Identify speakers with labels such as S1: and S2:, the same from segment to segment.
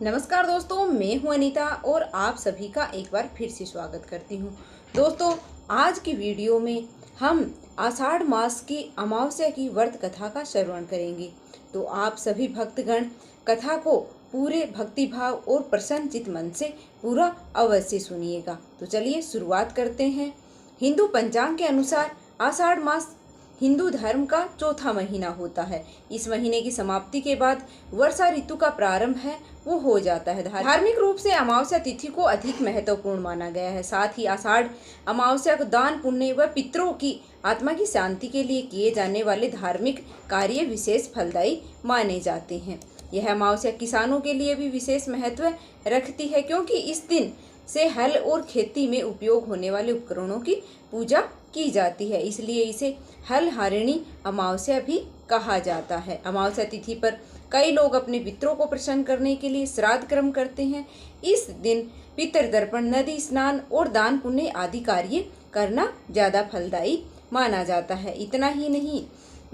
S1: नमस्कार दोस्तों, मैं हूं अनीता और आप सभी का एक बार फिर से स्वागत करती हूं। दोस्तों, आज की वीडियो में हम आषाढ़ मास की अमावस्या की व्रत कथा का श्रवण करेंगे। तो आप सभी भक्तगण कथा को पूरे भक्तिभाव और प्रसन्नचित मन से पूरा अवश्य सुनिएगा। तो चलिए शुरुआत करते हैं। हिंदू पंचांग के अनुसार आषाढ़ मास हिंदू धर्म का चौथा महीना होता है। इस महीने की समाप्ति के बाद वर्षा ऋतु का प्रारंभ है वो हो जाता है। धार्मिक रूप से अमावस्या तिथि को अधिक महत्वपूर्ण माना गया है। साथ ही आषाढ़ अमावस्या को दान पुण्य व पितरों की आत्मा की शांति के लिए किए जाने वाले धार्मिक कार्य विशेष फलदायी माने जाते हैं। यह अमावस्या किसानों के लिए भी विशेष महत्व रखती है, क्योंकि इस दिन से हल और खेती में उपयोग होने वाले उपकरणों की पूजा की जाती है, इसलिए इसे हल हारिणी अमावस्या भी कहा जाता है। अमावस्या तिथि पर कई लोग अपने पितरों को प्रसन्न करने के लिए श्राद्ध कर्म करते हैं। इस दिन पितृ तर्पण, नदी स्नान और दान पुण्य आदि कार्य करना ज्यादा फलदायी माना जाता है। इतना ही नहीं,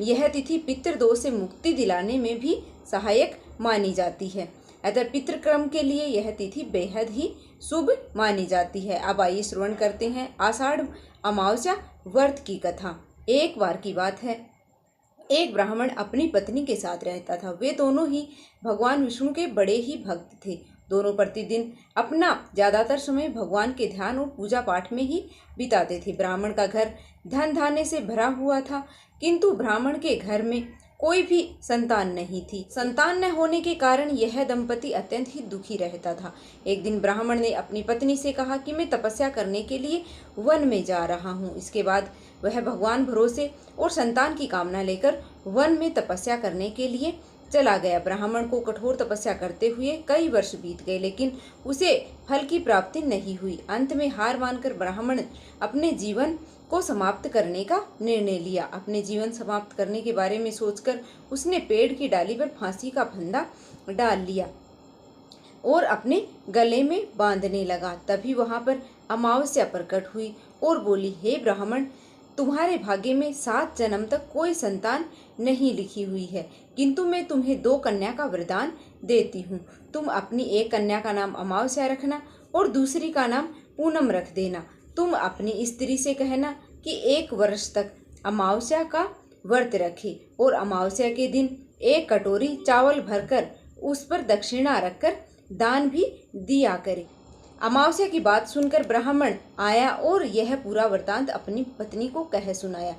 S1: यह तिथि पितृदोष से मुक्ति दिलाने में भी सहायक मानी जाती है। अतः पितृक्रम के लिए यह तिथि बेहद ही शुभ मानी जाती है। अब आइए श्रवण करते हैं आषाढ़ अमावस्या व्रत की कथा। एक बार की बात है, एक ब्राह्मण अपनी पत्नी के साथ रहता था। वे दोनों ही भगवान विष्णु के बड़े ही भक्त थे। दोनों प्रतिदिन अपना ज्यादातर समय भगवान के ध्यान और पूजा पाठ में ही बिताते थे। ब्राह्मण का घर धन धान्य से भरा हुआ था, किंतु ब्राह्मण के घर में कोई भी संतान नहीं थी। संतान न होने के कारण यह दंपति अत्यंत ही दुखी रहता था। एक दिन ब्राह्मण ने अपनी पत्नी से कहा कि मैं तपस्या करने के लिए वन में जा रहा हूँ। इसके बाद वह भगवान भरोसे और संतान की कामना लेकर वन में तपस्या करने के लिए चला गया। ब्राह्मण को कठोर तपस्या करते हुए कई वर्ष बीत गए, लेकिन उसे फल की प्राप्ति नहीं हुई। अंत में हार मानकर ब्राह्मण अपने जीवन को समाप्त करने का निर्णय लिया। अपने जीवन समाप्त करने के बारे में सोचकर उसने पेड़ की डाली पर फांसी का फंदा डाल लिया और अपने गले में बांधने लगा। तभी वहां पर अमावस्या प्रकट हुई और बोली, हे ब्राह्मण, तुम्हारे भाग्य में 7 जन्म तक कोई संतान नहीं लिखी हुई है, किंतु मैं तुम्हें 2 कन्या का वरदान देती हूँ। तुम अपनी एक कन्या का नाम अमावस्या रखना और दूसरी का नाम पूनम रख देना। तुम अपनी स्त्री से कहना कि 1 वर्ष तक अमावस्या का व्रत रखे और अमावस्या के दिन 1 कटोरी चावल भरकर उस पर दक्षिणा रखकर दान भी दिया करे। अमावस्या की बात सुनकर ब्राह्मण आया और यह पूरा वृतांत अपनी पत्नी को कह सुनाया।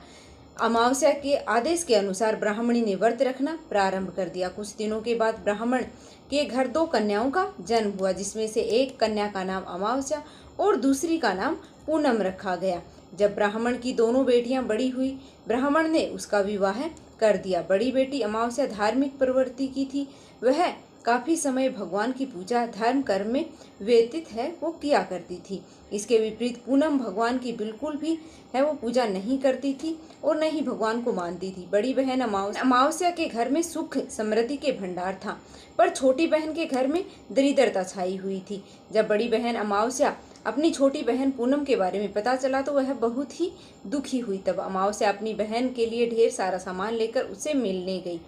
S1: अमावस्या के आदेश के अनुसार ब्राह्मणी ने व्रत रखना प्रारंभ कर दिया। कुछ दिनों के बाद ब्राह्मण के घर 2 कन्याओं का जन्म हुआ, जिसमें से एक कन्या का नाम अमावस्या और दूसरी का नाम पूनम रखा गया। जब ब्राह्मण की दोनों बेटियां बड़ी हुई, ब्राह्मण ने उसका विवाह कर दिया। बड़ी बेटी अमावस्या धार्मिक प्रवृत्ति की थी। वह काफी समय भगवान की पूजा धर्म कर्म में व्यतीत वो किया करती थी। इसके विपरीत पूनम भगवान की बिल्कुल भी वो पूजा नहीं करती थी और न ही भगवान को मानती थी। बड़ी बहन अमावस्या के घर में सुख समृद्धि के भंडार था, पर छोटी बहन के घर में दरिद्रता छाई हुई थी। जब बड़ी बहन अमावस्या अपनी छोटी बहन पूनम के बारे में पता चला तो वह बहुत ही दुखी हुई। तब अमावस्या अपनी बहन के लिए ढेर सारा सामान लेकर उसे मिलने गई।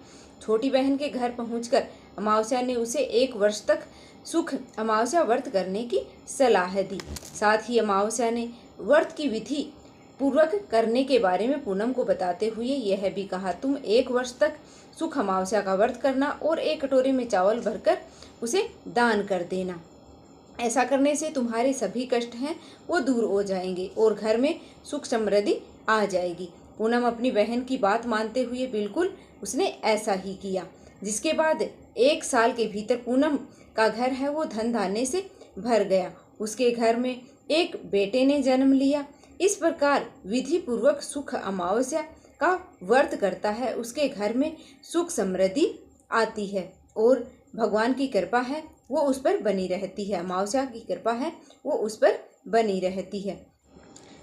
S1: छोटी बहन के घर पहुंचकर अमावस्या ने उसे 1 वर्ष तक सुख अमावस्या व्रत करने की सलाह दी। साथ ही अमावस्या ने व्रत की विधि पूर्वक करने के बारे में पूनम को बताते हुए यह भी कहा, तुम 1 वर्ष तक सुख अमावस्या का व्रत करना और 1 कटोरे में चावल भरकर उसे दान कर देना। ऐसा करने से तुम्हारे सभी कष्ट हैं वो दूर हो जाएंगे और घर में सुख समृद्धि आ जाएगी। पूनम अपनी बहन की बात मानते हुए बिल्कुल उसने ऐसा ही किया, जिसके बाद 1 साल के भीतर पूनम का घर वो धन धान्य से भर गया। उसके घर में एक बेटे ने जन्म लिया। इस प्रकार विधि पूर्वक सुख अमावस्या का व्रत करता है, उसके घर में सुख समृद्धि आती है और भगवान की कृपा वो उस पर बनी रहती है। अमावस्या की कृपा वो उस पर बनी रहती है।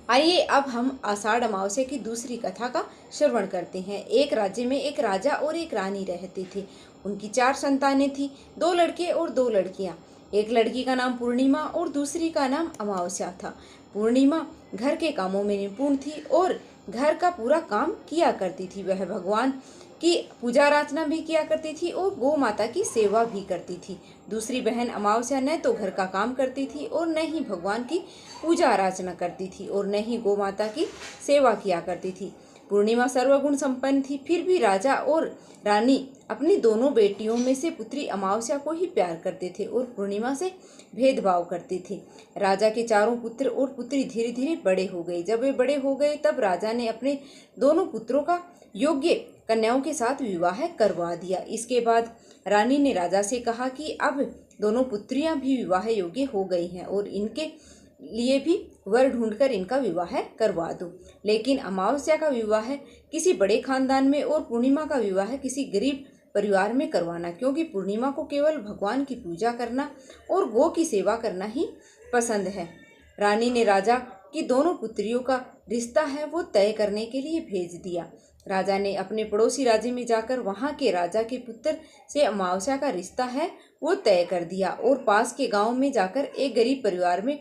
S1: आइए अब हम आषाढ़ अमावस्या की दूसरी कथा का श्रवण करते हैं। एक राज्य में एक राजा और एक रानी रहते थे। उनकी 4 संतानें थी, 2 लड़के और 2 लड़कियां। एक लड़की का नाम पूर्णिमा और दूसरी का नाम अमावस्या था। पूर्णिमा घर के कामों में निपुण थी और घर का पूरा काम किया करती थी। वह भगवान की पूजा अर्चना भी किया करती थी और गौ माता की सेवा भी करती थी। दूसरी बहन अमावस्या न तो घर का काम करती थी और न ही भगवान की पूजा अर्चना करती थी और न ही गौ माता की सेवा किया करती थी। पूर्णिमा सर्वगुण संपन्न थी, फिर भी राजा और रानी अपनी दोनों बेटियों में से पुत्री अमावस्या को ही प्यार करते थे और पूर्णिमा से भेदभाव करते थे। राजा के चारों पुत्र और पुत्री धीरे धीरे बड़े हो गए। जब वे बड़े हो गए तब राजा ने अपने दोनों पुत्रों का योग्य कन्याओं के साथ विवाह करवा दिया। इसके बाद रानी ने राजा से कहा कि अब दोनों पुत्रियां भी विवाह योग्य हो गई हैं और इनके लिए भी वर ढूंढकर इनका विवाह करवा दो। लेकिन अमावस्या का विवाह किसी बड़े खानदान में और पूर्णिमा का विवाह किसी गरीब परिवार में करवाना, क्योंकि पूर्णिमा को केवल भगवान की पूजा करना और गौ की सेवा करना ही पसंद है। रानी ने राजा की दोनों पुत्रियों का रिश्ता है वो तय करने के लिए भेज दिया। राजा ने अपने पड़ोसी राज्य में जाकर वहां के राजा के पुत्र से अमावस्या का रिश्ता है वो तय कर दिया और पास के गांव में जाकर एक गरीब परिवार में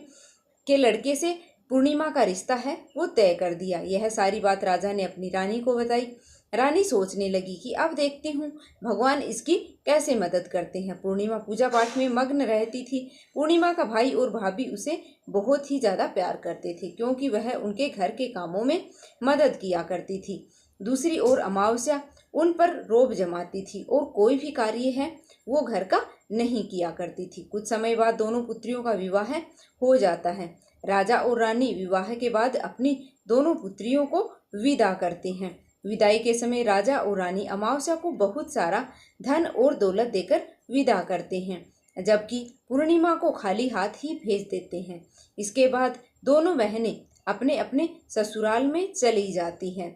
S1: के लड़के से पूर्णिमा का रिश्ता है वो तय कर दिया। यह सारी बात राजा ने अपनी रानी को बताई। रानी सोचने लगी कि अब देखती हूँ भगवान इसकी कैसे मदद करते हैं। पूर्णिमा पूजा पाठ में मग्न रहती थी। पूर्णिमा का भाई और भाभी उसे बहुत ही ज़्यादा प्यार करते थे, क्योंकि वह उनके घर के कामों में मदद किया करती थी। दूसरी ओर अमावस्या उन पर रोब जमाती थी और कोई भी कार्य है वो घर का नहीं किया करती थी। कुछ समय बाद दोनों पुत्रियों का विवाह हो जाता है। राजा और रानी विवाह के बाद अपनी दोनों पुत्रियों को विदा करते हैं। विदाई के समय राजा और रानी अमावस्या को बहुत सारा धन और दौलत देकर विदा करते हैं, जबकि पूर्णिमा को खाली हाथ ही भेज देते हैं। इसके बाद दोनों बहनें अपने अपने ससुराल में चली जाती हैं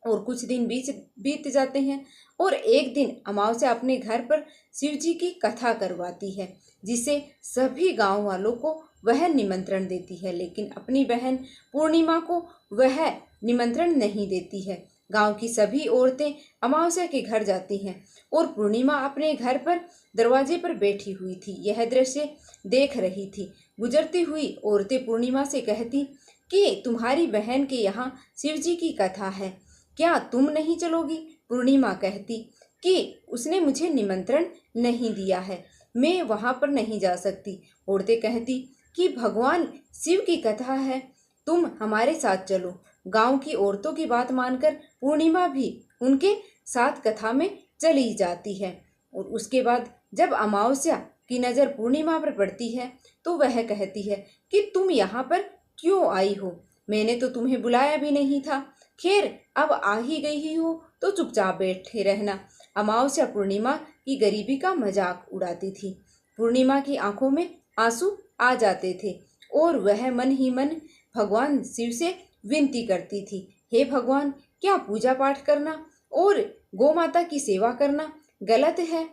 S1: और कुछ दिन बीत जाते हैं और एक दिन अमावस्या अपने घर पर शिव जी की कथा करवाती है, जिसे सभी गांव वालों को वह निमंत्रण देती है, लेकिन अपनी बहन पूर्णिमा को वह निमंत्रण नहीं देती है। गांव की सभी औरतें अमावस्या के घर जाती हैं और पूर्णिमा अपने घर पर दरवाजे पर बैठी हुई थी। यह दृश्य देख रही थी। गुजरती हुई औरतें पूर्णिमा से कहती कि तुम्हारी बहन के यहाँ शिव जी की कथा है, क्या तुम नहीं चलोगी? पूर्णिमा कहती कि उसने मुझे निमंत्रण नहीं दिया है, मैं वहाँ पर नहीं जा सकती। औरतें कहती कि भगवान शिव की कथा है, तुम हमारे साथ चलो। गांव की औरतों की बात मानकर पूर्णिमा भी उनके साथ कथा में चली जाती है। और उसके बाद जब अमावस्या की नज़र पूर्णिमा पर पड़ती है तो वह कहती है कि तुम यहाँ पर क्यों आई हो? मैंने तो तुम्हें बुलाया भी नहीं था। खैर, अब आ ही गई हो तो चुपचाप बैठे रहना। अमावस्या पूर्णिमा की गरीबी का मजाक उड़ाती थी। पूर्णिमा की आंखों में आंसू आ जाते थे और वह मन ही मन भगवान शिव से विनती करती थी, हे भगवान, क्या पूजा पाठ करना और गौ माता की सेवा करना गलत है?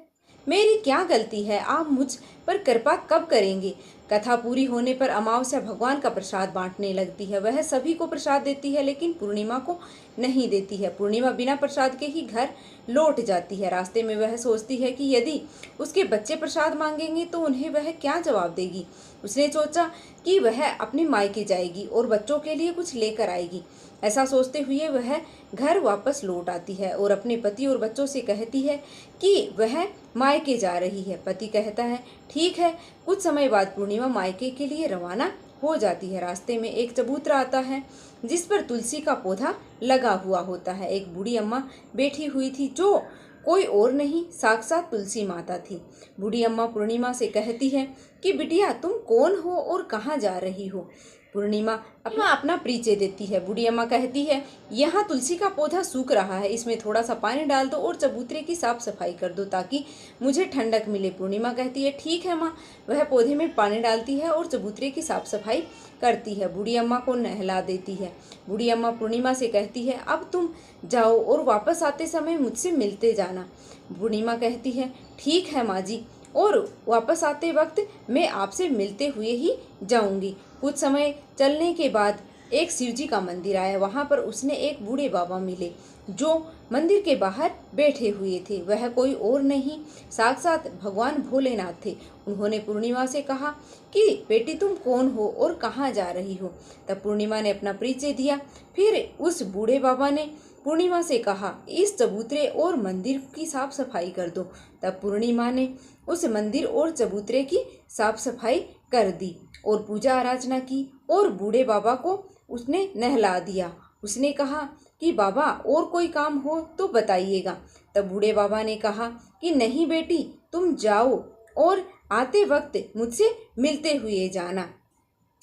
S1: मेरी क्या गलती है? आप मुझ पर कृपा कब करेंगे? कथा पूरी होने पर अमावस्या भगवान का प्रसाद बांटने लगती है। वह सभी को प्रसाद देती है, लेकिन पूर्णिमा को नहीं देती है। पूर्णिमा बिना प्रसाद के ही घर लौट जाती है। रास्ते में वह सोचती है कि यदि उसके बच्चे प्रसाद मांगेंगे तो उन्हें वह क्या जवाब देगी। उसने सोचा कि वह अपने मायके जाएगी और बच्चों के लिए कुछ लेकर आएगी। ऐसा सोचते हुए वह घर वापस लौट आती है और अपने पति और बच्चों से कहती है कि वह मायके जा रही है। पति कहता है, ठीक है। कुछ समय बाद पूर्णिमा मायके के लिए रवाना हो जाती है। रास्ते में एक चबूतरा आता है जिस पर तुलसी का पौधा लगा हुआ होता है। एक बूढ़ी अम्मा बैठी हुई थी जो कोई और नहीं, साक्षात तुलसी माता थी। बूढ़ी अम्मा पूर्णिमा से कहती है कि बिटिया, तुम कौन हो और कहाँ जा रही हो? पूर्णिमा अपना परिचय देती है। बूढ़ी अम्मा कहती है, यहाँ तुलसी का पौधा सूख रहा है, इसमें थोड़ा सा पानी डाल दो और चबूतरे की साफ सफाई कर दो ताकि मुझे ठंडक मिले। पूर्णिमा कहती है, ठीक है माँ। वह पौधे में पानी डालती है और चबूतरे की साफ सफाई करती है। बूढ़ी अम्मा को नहला देती है। बूढ़ी अम्मा पूर्णिमा से कहती है, अब तुम जाओ और वापस आते समय मुझसे मिलते जाना। पूर्णिमा कहती है, ठीक है माँ जी, और वापस आते वक्त मैं आपसे मिलते हुए ही जाऊंगी। कुछ समय चलने के बाद एक शिवजी का मंदिर आया। वहां पर उसने एक बूढ़े बाबा मिले जो मंदिर के बाहर बैठे हुए थे। वह कोई और नहीं, साक्षात भगवान भोलेनाथ थे। उन्होंने पूर्णिमा से कहा कि बेटी, तुम कौन हो और कहाँ जा रही हो? तब पूर्णिमा ने अपना परिचय दिया। फिर उस बूढ़े बाबा ने पूर्णिमा से कहा, इस चबूतरे और मंदिर की साफ सफाई कर दो। तब पूर्णिमा ने उस मंदिर और चबूतरे की साफ सफाई कर दी और पूजा आराधना की और बूढ़े बाबा को उसने नहला दिया। उसने कहा कि बाबा और कोई काम हो तो बताइएगा। तब बूढ़े बाबा ने कहा कि नहीं बेटी, तुम जाओ और आते वक्त मुझसे मिलते हुए जाना।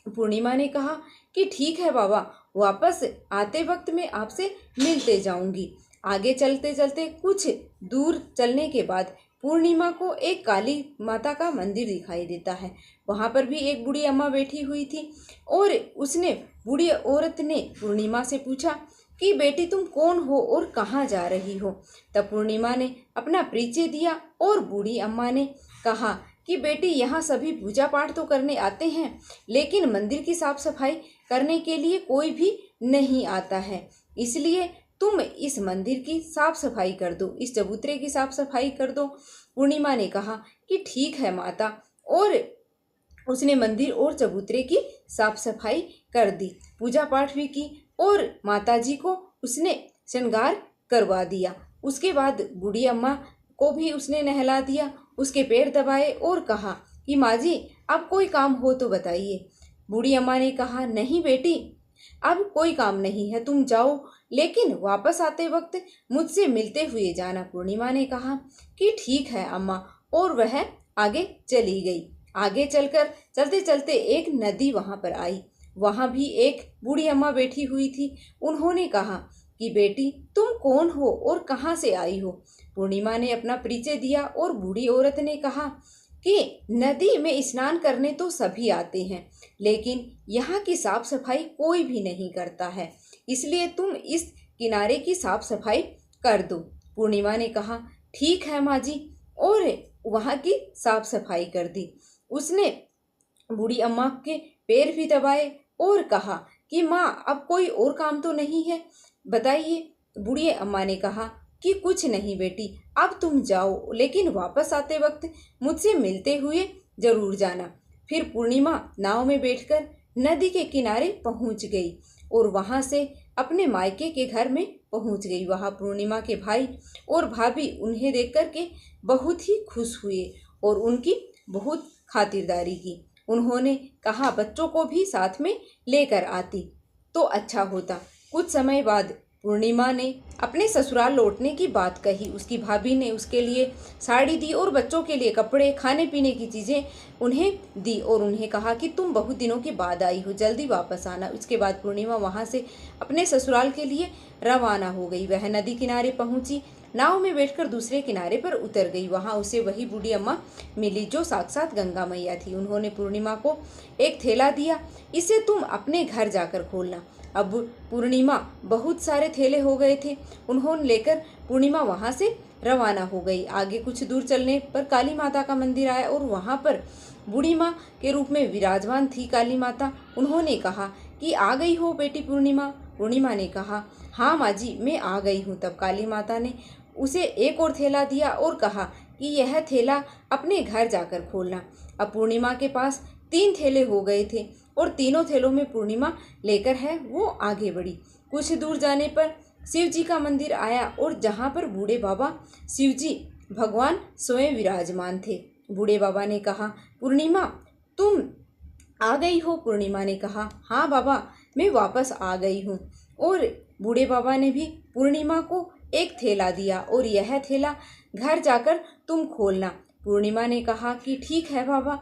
S1: पूर्णिमा ने कहा कि ठीक है बाबा, वापस आते वक्त मैं आपसे मिलते जाऊंगी। आगे चलते चलते कुछ दूर चलने के बाद पूर्णिमा को एक काली माता का मंदिर दिखाई देता है। वहाँ पर भी एक बूढ़ी अम्मा बैठी हुई थी और उसने बूढ़ी औरत ने पूर्णिमा से पूछा कि बेटी तुम कौन हो और कहाँ जा रही हो। तब पूर्णिमा ने अपना परिचय दिया और बूढ़ी अम्मा ने कहा कि बेटी यहाँ सभी पूजा पाठ तो करने आते हैं, लेकिन मंदिर की साफ सफाई करने के लिए कोई भी नहीं आता है, इसलिए तुम इस मंदिर की साफ सफाई कर दो, इस चबूतरे की साफ सफाई कर दो। पूर्णिमा ने कहा कि ठीक है माता, और उसने मंदिर और चबूतरे की साफ सफाई कर दी, पूजा पाठ भी की और माताजी को उसने श्रृंगार करवा दिया। उसके बाद बूढ़ी अम्मा को भी उसने नहला दिया, उसके पैर दबाए और कहा कि माँ जी अब कोई काम हो तो बताइए। बूढ़ी अम्मा ने कहा नहीं बेटी, अब कोई काम नहीं है, तुम जाओ, लेकिन वापस आते वक्त मुझसे मिलते हुए जाना। पूर्णिमा ने कहा कि ठीक है अम्मा, और वह आगे चली गई। आगे चलकर चलते चलते एक नदी वहां पर आई। वहां भी एक बूढ़ी अम्मा बैठी हुई थी। उन्होंने कहा कि बेटी तुम कौन हो और कहाँ से आई हो। पूर्णिमा ने अपना परिचय दिया और बूढ़ी औरत ने कहा कि नदी में स्नान करने तो सभी आते हैं, लेकिन यहाँ की साफ सफाई कोई भी नहीं करता है, इसलिए तुम इस किनारे की साफ सफाई कर दो। पूर्णिमा ने कहा ठीक है माँ जी, और वहाँ की साफ सफाई कर दी। उसने बूढ़ी अम्मा के पैर भी दबाए और कहा कि माँ अब कोई और काम तो नहीं है, बताइए। बूढ़ी अम्मा ने कहा कि कुछ नहीं बेटी, अब तुम जाओ, लेकिन वापस आते वक्त मुझसे मिलते हुए जरूर जाना। फिर पूर्णिमा नाव में बैठकर नदी के किनारे पहुंच गई और वहां से अपने मायके के घर में पहुंच गई। वहां पूर्णिमा के भाई और भाभी उन्हें देख कर के बहुत ही खुश हुए और उनकी बहुत खातिरदारी की। उन्होंने कहा बच्चों को भी साथ में लेकर आती तो अच्छा होता। कुछ समय बाद पूर्णिमा ने अपने ससुराल लौटने की बात कही। उसकी भाभी ने उसके लिए साड़ी दी और बच्चों के लिए कपड़े, खाने पीने की चीज़ें उन्हें दी और उन्हें कहा कि तुम बहुत दिनों के बाद आई हो, जल्दी वापस आना। उसके बाद पूर्णिमा वहाँ से अपने ससुराल के लिए रवाना हो गई। वह नदी किनारे पहुँची, नाव में बैठकर दूसरे किनारे पर उतर गई। वहाँ उसे वही बूढ़ी अम्मा मिली जो साक्षात गंगा मैया थी। उन्होंने पूर्णिमा को एक थैला दिया, इसे तुम अपने घर जाकर खोलना। अब पूर्णिमा बहुत सारे थैले हो गए थे, उन्होंने लेकर पूर्णिमा वहाँ से रवाना हो गई। आगे कुछ दूर चलने पर काली माता का मंदिर आया और वहाँ पर बूढ़ी माँ के रूप में विराजमान थी काली माता। उन्होंने कहा कि आ गई हो बेटी पूर्णिमा। पूर्णिमा ने कहा हाँ माँ जी मैं आ गई हूँ। तब काली माता ने उसे एक और थैला दिया और कहा कि यह थैला अपने घर जाकर खोलना। अब पूर्णिमा के पास 3 थैले हो गए थे और तीनों थैलों में पूर्णिमा लेकर है वो आगे बढ़ी। कुछ दूर जाने पर शिव जी का मंदिर आया और जहाँ पर बूढ़े बाबा शिव जी भगवान स्वयं विराजमान थे। बूढ़े बाबा ने कहा पूर्णिमा तुम आ गई हो। पूर्णिमा ने कहा हाँ बाबा मैं वापस आ गई हूँ। और बूढ़े बाबा ने भी पूर्णिमा को एक थैला दिया और यह थैला घर जाकर तुम खोलना। पूर्णिमा ने कहा कि ठीक है बाबा।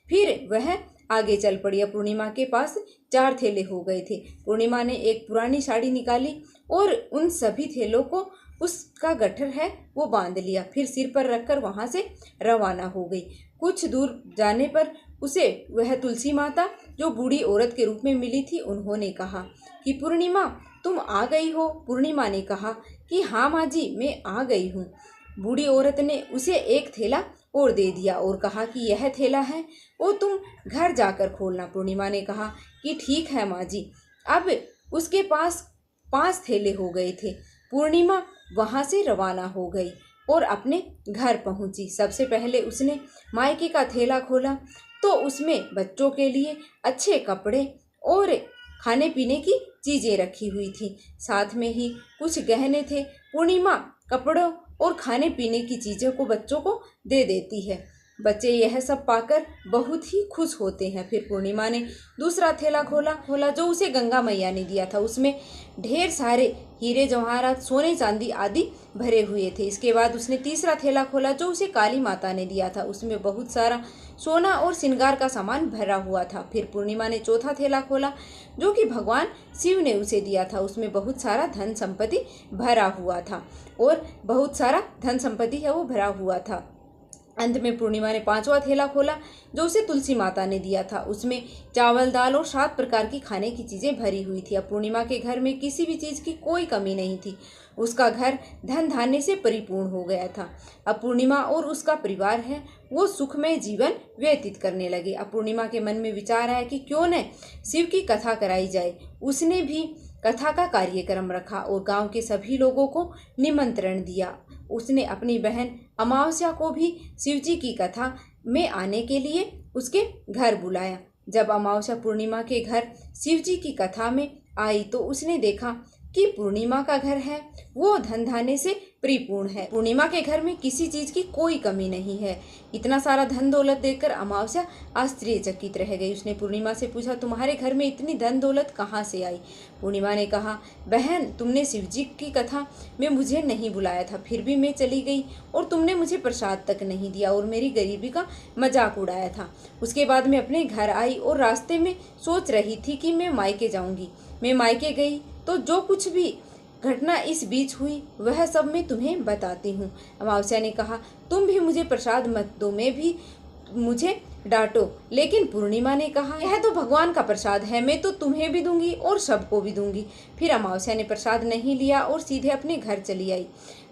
S1: फिर वह आगे चल पड़ी। पूर्णिमा के पास 4 थैले हो गए थे। पूर्णिमा ने एक पुरानी साड़ी निकाली और उन सभी थैलों को उसका गट्ठर है वो बांध लिया। फिर सिर पर रखकर वहां से रवाना हो गई। कुछ दूर जाने पर उसे वह तुलसी माता जो बूढ़ी औरत के रूप में मिली थी उन्होंने कहा कि पूर्णिमा तुम आ गई हो। पूर्णिमा ने कहा कि हाँ माँ जी मैं आ गई हूँ। बूढ़ी औरत ने उसे एक थैला और दे दिया और कहा कि यह थैला है वो तुम घर जाकर खोलना। पूर्णिमा ने कहा कि ठीक है माँ जी। अब उसके पास 5 थैले हो गए थे। पूर्णिमा वहाँ से रवाना हो गई और अपने घर पहुँची। सबसे पहले उसने मायके का थैला खोला तो उसमें बच्चों के लिए अच्छे कपड़े और खाने पीने की चीजें रखी हुई थी। साथ में ही कुछ गहने थे। पूर्णिमा कपड़ों और खाने पीने की चीजों को बच्चों को दे देती है। बच्चे यह सब पाकर बहुत ही खुश होते हैं। फिर पूर्णिमा ने दूसरा थैला खोला जो उसे गंगा मैया ने दिया था। उसमें ढेर सारे हीरे जवाहरात, सोने चांदी आदि भरे हुए थे। इसके बाद उसने तीसरा थैला खोला जो उसे काली माता ने दिया था। उसमें बहुत सारा सोना और श्रृंगार का सामान भरा हुआ था। फिर पूर्णिमा ने चौथा थैला खोला जो कि भगवान शिव ने उसे दिया था। उसमें बहुत सारा धन संपत्ति भरा हुआ था और बहुत सारा धन संपत्ति है वो भरा हुआ था। अंत में पूर्णिमा ने पांचवा थैला खोला जो उसे तुलसी माता ने दिया था। उसमें चावल, दाल और 7 प्रकार की खाने की चीजें भरी हुई थी। अब पूर्णिमा के घर में किसी भी चीज की कोई कमी नहीं थी। उसका घर धन धान्य से परिपूर्ण हो गया था। अब पूर्णिमा और उसका परिवार है वो सुखमय जीवन व्यतीत करने लगे। अब पूर्णिमा के मन में विचार आया कि क्यों न शिव की कथा कराई जाए। उसने भी कथा का कार्यक्रम रखा और गांव के सभी लोगों को निमंत्रण दिया। उसने अपनी बहन अमावस्या को भी शिवजी की कथा में आने के लिए उसके घर बुलाया। जब अमावस्या पूर्णिमा के घर शिवजी की कथा में आई तो उसने देखा कि पूर्णिमा का घर है वो धन धान्य से परिपूर्ण है। पूर्णिमा के घर में किसी चीज की कोई कमी नहीं है। इतना सारा धन दौलत देखकर अमावस्या आश्चर्यचकित रह गई। उसने पूर्णिमा से पूछा, तुम्हारे घर में इतनी धन दौलत कहाँ से आई? पूर्णिमा ने कहा, बहन, तुमने शिवजी की कथा में मुझे नहीं बुलाया था, फिर भी मैं चली गई और तुमने मुझे प्रसाद तक नहीं दिया और मेरी गरीबी का मजाक उड़ाया था। उसके बाद मैं अपने घर आई और रास्ते में सोच रही थी कि मैं मायके जाऊंगी। मैं मायके गई तो जो कुछ भी घटना इस बीच हुई वह सब मैं तुम्हें बताती हूँ। अमावस्या ने कहा, तुम भी मुझे प्रसाद मत दो, मैं भी मुझे डांटो। लेकिन पूर्णिमा ने कहा, यह तो भगवान का प्रसाद है, मैं तो तुम्हें भी दूंगी और सबको भी दूंगी। फिर अमावस्या ने प्रसाद नहीं लिया और सीधे अपने घर चली आई।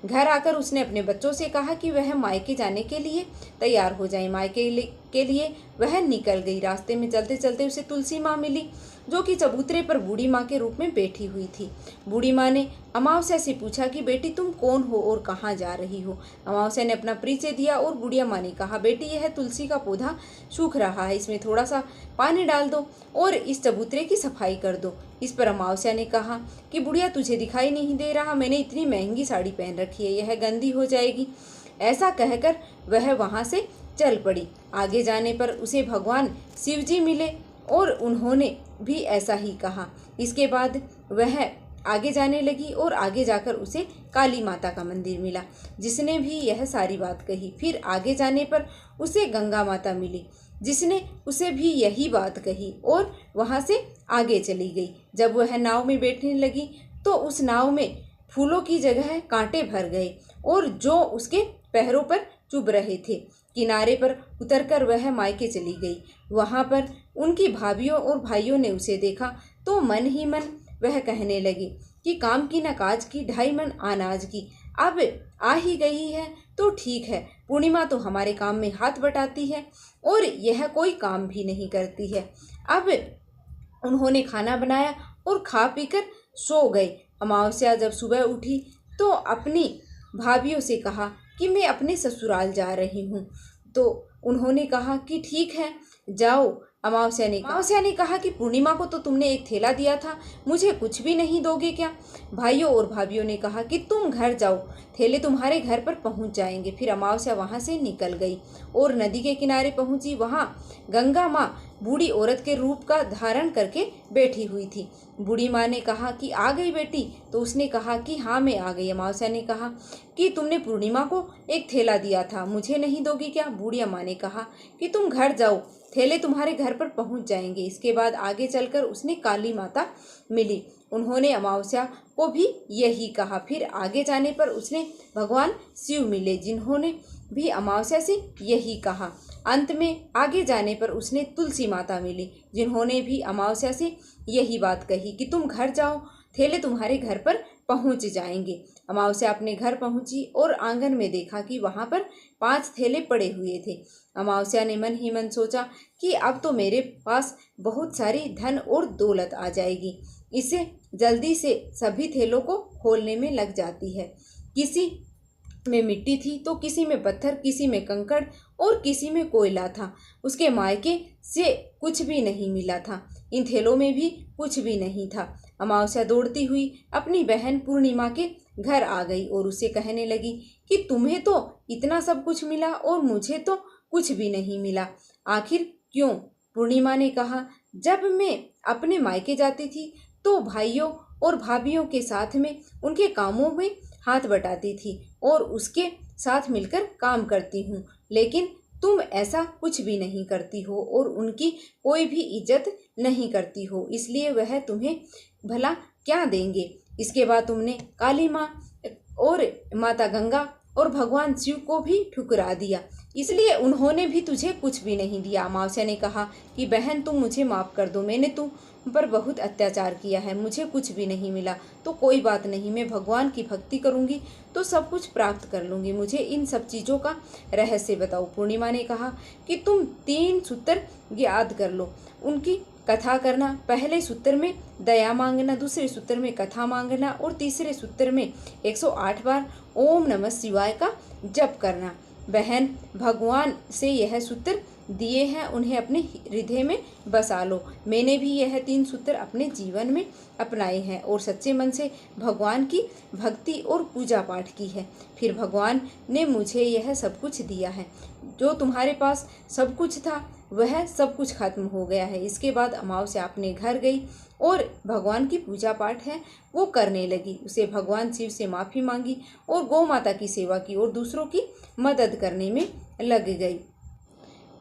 S1: घर आकर उसने अपने बच्चों से कहा कि वह मायके जाने के लिए तैयार हो जाए। मायके के लिए वह निकल गई। रास्ते में चलते चलते उसे तुलसी माँ मिली जो कि चबूतरे पर बूढ़ी माँ के रूप में बैठी हुई थी। बूढ़ी माँ ने अमावस्या से पूछा कि बेटी तुम कौन हो और कहाँ जा रही हो? अमावस्या ने अपना परिचय दिया और बुढ़िया माँ ने कहा, बेटी यह तुलसी का पौधा सूख रहा है, इसमें थोड़ा सा पानी डाल दो और इस चबूतरे की सफाई कर दो। इस पर अमावस्या ने कहा कि बुढ़िया तुझे दिखाई नहीं दे रहा, मैंने इतनी महंगी साड़ी पहन रखी है, यह गंदी हो जाएगी। ऐसा कहकर वह वहाँ से चल पड़ी। आगे जाने पर उसे भगवान शिवजी मिले और उन्होंने भी ऐसा ही कहा। इसके बाद वह आगे जाने लगी और आगे जाकर उसे काली माता का मंदिर मिला जिसने भी यह सारी बात कही। फिर आगे जाने पर उसे गंगा माता मिली जिसने उसे भी यही बात कही और वहां से आगे चली गई। जब वह नाव में बैठने लगी तो उस नाव में फूलों की जगह कांटे भर गए और जो उसके पैरों पर चुभ रहे थे। किनारे पर उतरकर वह मायके चली गई। वहां पर उनकी भाभियों और भाइयों ने उसे देखा तो मन ही मन वह कहने लगी कि काम की न काज की, 2.5 मन अनाज की। अब आ ही गई है तो ठीक है, पूर्णिमा तो हमारे काम में हाथ बटाती है और यह कोई काम भी नहीं करती है। अब उन्होंने खाना बनाया और खा पीकर सो गए। अमावस्या जब सुबह उठी तो अपनी भाभियों से कहा कि मैं अपने ससुराल जा रही हूँ। तो उन्होंने कहा कि ठीक है, जाओ। अमावस्या ने कहा कि पूर्णिमा को तो तुमने एक थैला दिया था, मुझे कुछ भी नहीं दोगे क्या? भाइयों और भाभियों ने कहा कि तुम घर जाओ, थैले तुम्हारे घर पर पहुंच जाएंगे। फिर अमावस्या वहां से निकल गई और नदी के किनारे पहुंची। वहां गंगा माँ बूढ़ी औरत के रूप का धारण करके बैठी हुई थी। बूढ़ी माँ ने कहा कि आ गई बेटी? तो उसने कहा कि हाँ मैं आ गई। अमावस्या ने कहा कि तुमने पूर्णिमा को एक थैला दिया था, मुझे नहीं दोगी क्या? बूढ़ी माँ ने कहा कि तुम घर जाओ, थैले तुम्हारे घर पर पहुंच जाएंगे। इसके बाद आगे चलकर उसने काली माता मिली। उन्होंने अमावस्या को भी यही कहा। फिर आगे जाने पर उसने भगवान शिव मिले जिन्होंने भी अमावस्या से यही कहा। अंत में आगे जाने पर उसने तुलसी माता मिली जिन्होंने भी अमावस्या से यही बात कही कि तुम घर जाओ, थैले तुम्हारे घर पर पहुंच जाएंगे। अमावस्या अपने घर पहुंची और आंगन में देखा कि वहां पर 5 थैले पड़े हुए थे। अमावस्या ने मन ही मन सोचा कि अब तो मेरे पास बहुत सारी धन और दौलत आ जाएगी। इसे जल्दी से सभी थैलों को खोलने में लग जाती है। किसी में मिट्टी थी तो किसी में पत्थर, किसी में कंकड़ और किसी में कोयला था। उसके मायके से कुछ भी नहीं मिला था। इन थैलों में भी कुछ भी नहीं था। अमावस्या दौड़ती हुई अपनी बहन पूर्णिमा के घर आ गई और उसे कहने लगी कि तुम्हें तो इतना सब कुछ मिला और मुझे तो कुछ भी नहीं मिला, आखिर क्यों? पूर्णिमा ने कहा, जब मैं अपने मायके जाती थी तो भाइयों और भाभियों के साथ में उनके कामों में हाथ बटाती थी और उसके साथ मिलकर काम करती हूँ, लेकिन तुम ऐसा कुछ भी नहीं करती हो और उनकी कोई भी इज्जत नहीं करती हो, इसलिए वह तुम्हें भला क्या देंगे। इसके बाद तुमने काली माँ और माता गंगा और भगवान शिव को भी ठुकरा दिया, इसलिए उन्होंने भी तुझे कुछ भी नहीं दिया। अमावस्या ने कहा कि बहन तुम मुझे माफ़ कर दो, मैंने तुम पर बहुत अत्याचार किया है, मुझे कुछ भी नहीं मिला तो कोई बात नहीं, मैं भगवान की भक्ति करूंगी तो सब कुछ प्राप्त कर लूंगी, मुझे इन सब चीज़ों का रहस्य बताओ। पूर्णिमा ने कहा कि तुम 3 सूत्र याद कर लो, उनकी कथा करना। पहले सूत्र में दया मांगना, दूसरे सूत्र में कथा मांगना और तीसरे सूत्र में 108 बार ओम नमः शिवाय का जप करना। बहन भगवान से यह सूत्र दिए हैं, उन्हें अपने हृदय में बसा लो। मैंने भी यह 3 सूत्र अपने जीवन में अपनाए हैं और सच्चे मन से भगवान की भक्ति और पूजा पाठ की है, फिर भगवान ने मुझे यह सब कुछ दिया है। जो तुम्हारे पास सब कुछ था वह सब कुछ खत्म हो गया है। इसके बाद अमावस्या अपने घर गई और भगवान की पूजा पाठ है वो करने लगी। उसे भगवान शिव से माफ़ी मांगी और गौ माता की सेवा की और दूसरों की मदद करने में लग गई।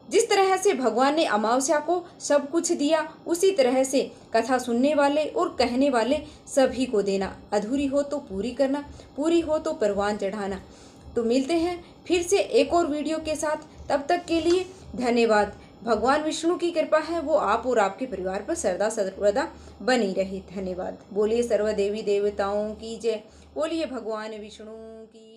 S1: जिस तरह से भगवान ने अमावस्या को सब कुछ दिया, उसी तरह से कथा सुनने वाले और कहने वाले सभी को देना। अधूरी हो तो पूरी करना, पूरी हो तो परवान चढ़ाना। तो मिलते हैं फिर से एक और वीडियो के साथ, तब तक के लिए धन्यवाद। भगवान विष्णु की कृपा है वो आप और आपके परिवार पर सदा सर्वदा बनी रहे। धन्यवाद। बोलिए सर्व देवी देवताओं की जय, बोलिए भगवान विष्णु की।